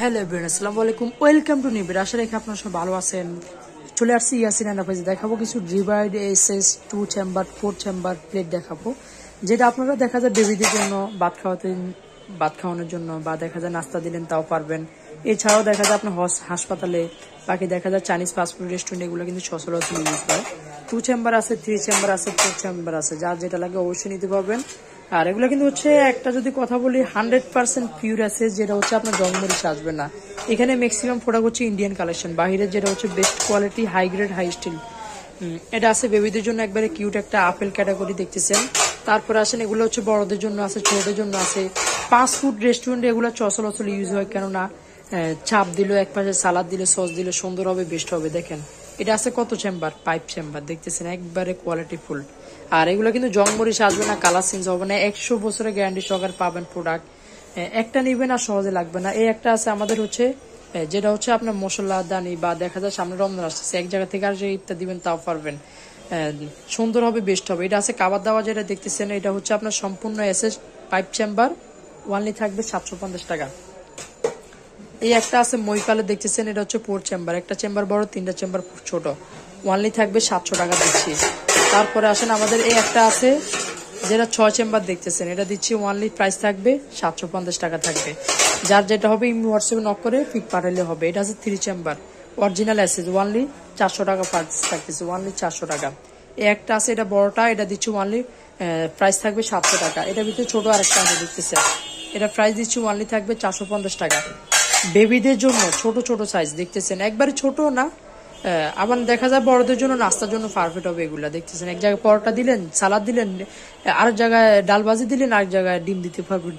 Hello everyone, আসসালামু আলাইকুম। Welcome to নিবিড়। আশা রাখি আপনারা সব ভালো আছেন। চলে আসছি ইয়াসিন এন্টারপ্রাইজে। দেখাবো কিছু রিভাইড এসএস 2 চেম্বার 4 চেম্বার প্লেট দেখাবো, যেটা আপনারা দেখা যায় বেবিদের জন্য ভাত খাওয়ানোর জন্য বা দেখা যায় নাস্তা দিলেন তাও পারবেন। এছাড়াও দেখা যায় আপনার হাসপাতালে, বাকি দেখা যায় চাইনিজ ফাস্টফুড রেস্টুরেন্ট, এগুলো কিন্তু সচরাচর ইউজ হয়। 2 চেম্বার আছে, 3 চেম্বার আছে, 4 চেম্বার আছে, যার যেটা লাগে অবশ্যই নিতে পারবেন। আর এগুলো কিন্তু হচ্ছে একটা যদি কথা বলি 100% পিওর আছে, যেটা হচ্ছে আপনার জংমরিচ আসবে না। এখানে ম্যাক্সিমাম প্রোডাক্ট হচ্ছে ইন্ডিয়ান কালেকশন, বাহিরের যেটা হচ্ছে best quality, high grade, high steel. এটা আছে বেবিদের জন্য একবারে কিউট একটা আপেল ক্যাটাগরি দেখতেছেন। তারপরে আসেন এগুলো হচ্ছে বড়দের জন্য আছে, ছোটদের জন্য আছে। ফাস্ট ফুড রেস্টুরেন্টে এগুলো চসল ইউজ হয়, কেননা চাপ দিল, এক পাশে সালাদ দিলে, সস দিলে সুন্দর হবে, বেস্ট হবে। দেখেন এটা আছে কত চেম্বার, 5 চেম্বার দেখতেছেন, একবারে কোয়ালিটি ফুল। আর এগুলো কিন্তু জংমরিচ আসবে না, কালার চেঞ্জ হবে না, 100 বছরের গ্যারান্টি সহকারে পাবেন প্রোডাক্ট। একটা নিবেন আর সহজে লাগবে না। এই একটা আছে আমাদের হচ্ছে যেটা হচ্ছে আপনার মশলা দানি, বা দেখা যায় সামনে রমজান আসতেছে, এক জায়গা থেকে আর যে ইফতার দিবেন তাও পারবেন, সুন্দর হবে, বেস্ট হবে। এটা আছে কাবার দাওয়া, যেটা দেখতেছেন এটা হচ্ছে আপনার সম্পূর্ণ এসএস 5 চেম্বার, ওয়ানলি থাকবে 750 টাকা। এই একটা আছে মইকালে দেখতেছেন, এটা হচ্ছে 4 চেম্বার, একটা চেম্বার বড়, 3টা চেম্বার ছোট, ওয়ানলি থাকবে 700 টাকা দিচ্ছি। তারপরে আসেন আমাদের এই একটা আছে যেটা 6 চেম্বার দেখতেছেন, এটা দিচ্ছি ওয়ানলি, প্রাইস থাকবে 750 টাকা থাকবে। যার যেটা হবে হোয়াটসঅ্যাপে নক করে পিক পাঠালে হবে। এটা আছে 3 চেম্বার, অরিজিনাল এসএস, ওয়ানলি 400 টাকা প্রাইস থাকতেছে, ওয়ানলি 400 টাকা। এই একটা আছে, এটা বড়টা, এটা দিচ্ছি ওয়ানলি, প্রাইস থাকবে 700 টাকা। এটার ভিতরে ছোট আরেকটা আছে দেখতেছেন, এটা প্রাইস দিচ্ছি ওয়ানলি থাকবে 450 টাকা। বেবিদের জন্য ছোট ছোট সাইজ দেখতেছেন, একবারে ছোট না, আবার দেখা যায় বড়দের জন্য নাস্তার জন্য পারফেক্ট হবে। এগুলা দেখতেছেন, এক জায়গায় পরোটা দিলেন, সালাদ দিলেন, আরেক জায়গায় ডাল ভাজি দিলেন, আরেক জায়গায় ডিম দিতে পারবেন।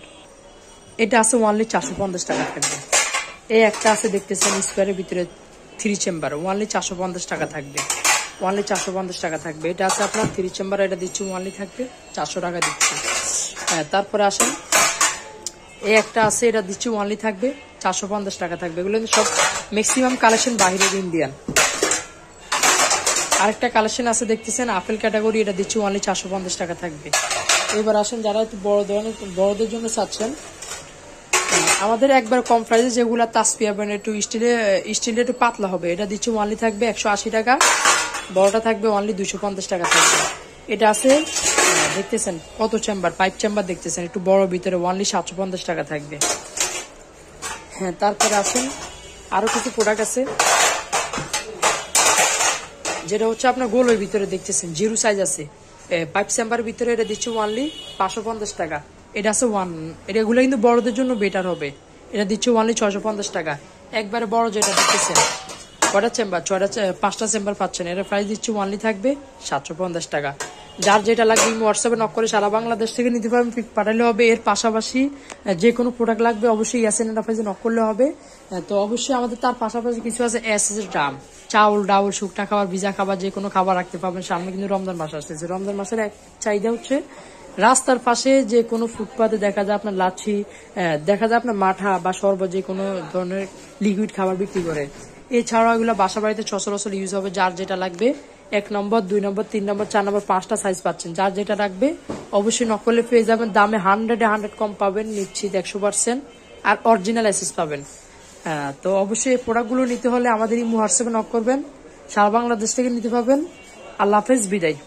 এটা আছে ওয়ানলি 450 টাকা থাকবে। এই একটা আছে দেখতেছেন স্কোয়ারের ভিতরে 3 চেম্বার, ওয়ানলি 450 টাকা থাকবে, ওয়ানলি 450 টাকা থাকবে। এটা আছে আপনার 3 চেম্বার, এটা দিচ্ছি ওয়ানলি থাকবে 400 টাকা দিচ্ছি। তারপরে আসেন এই একটা আছে, এটা দিচ্ছি ওয়ানলি থাকবে 450 টাকা থাকবে। এগুলো সব ম্যাক্সিমাম কালেকশন বাহিরের ইন্ডিয়ান। আরেকটা কালেকশন আছে দেখতেছেন আপেল ক্যাটাগরি, এটা দিচ্ছি ওয়ানলি 450 টাকা থাকবে। এবার আসেন যারা একটু বড়দের জন্য চাচ্ছেন, আমাদের একবার কম প্রাইসে যেগুলো তাসপিয়া ব্র্যান্ড, একটু স্টিলে একটু পাতলা হবে, এটা দিচ্ছি ওয়ানলি থাকবে 180 টাকা, বড়টা থাকবে ওয়ানলি 250 টাকা থাকবে। এটা আছে দেখতেছেন কত চেম্বার, 5 চেম্বার দেখতেছেন, একটু বড় ভিতরে, ওয়ানলি 750 টাকা থাকবে। তারপরে আসেন আরো কিছু প্রোডাক্ট আছে, যেটা হচ্ছে আপনার গোলের ভিতরে দেখতেছেন, জিরো সাইজ আছে, 5 চেম্বার ভিতরে, এটা দিচ্ছি ওয়ানলি 550 টাকা। এটা আছে এগুলো কিন্তু বড়দের জন্য বেটার হবে, এটা দিচ্ছি ওয়ানলি 650 টাকা। একবারে বড় যেটা দেখতেছেন, কয়টা চেম্বার, 5টা চেম্বার পাচ্ছেন, এটা প্রাইস দিচ্ছি ওয়ানলি থাকবে 750 টাকা। যার যেটা লাগবে হোয়াটসঅ্যাপে নক করে সারা বাংলাদেশ থেকে নিতে পারবেন, পিক পাঠালে হবে। এর পাশাপাশি যে কোনো প্রোডাক্ট লাগবে অবশ্যই ইয়াসিন এন্টারপ্রাইজে নক করলে হবে। তো অবশ্যই আমাদের তার পাশাপাশি কিছু আছে এসএস ডাম, চাউল ডাউল, শুকনা খাবার, ভিজা খাবার, যে কোনো খাবার রাখতে পারবেন। সামনে কিন্তু রমজান মাস আসতেছে, রমজান মাসের এক চাহিদা হচ্ছে রাস্তার পাশে যে কোনো ফুটপাতে দেখা যায় আপনার লাচ্ছি, দেখা যায় আপনার মাঠা বা শরবত, যে কোনো ধরনের লিকুইড খাবার বিক্রি করে। এছাড়াও এগুলো বাসা বাড়িতে সচরাচর ইউজ হবে। যার যেটা লাগবে 1 নম্বর, 2 নম্বর, 3 নম্বর, 4 নম্বর, 5টা সাইজ পাচ্ছেন। যার যেটা রাখবে অবশ্যই নক করলে পেয়ে যাবেন। দামে 100 কম পাবেন, নিশ্চিত 100%, আর অরিজিনাল এসএস পাবেন। তো অবশ্যই এই প্রোডাক্টগুলো নিতে হলে আমাদের এই হোয়াটসঅ্যাপে নক করবেন, সারা বাংলাদেশ থেকে নিতে পারবেন। আল্লাহ হাফেজ, বিদায়।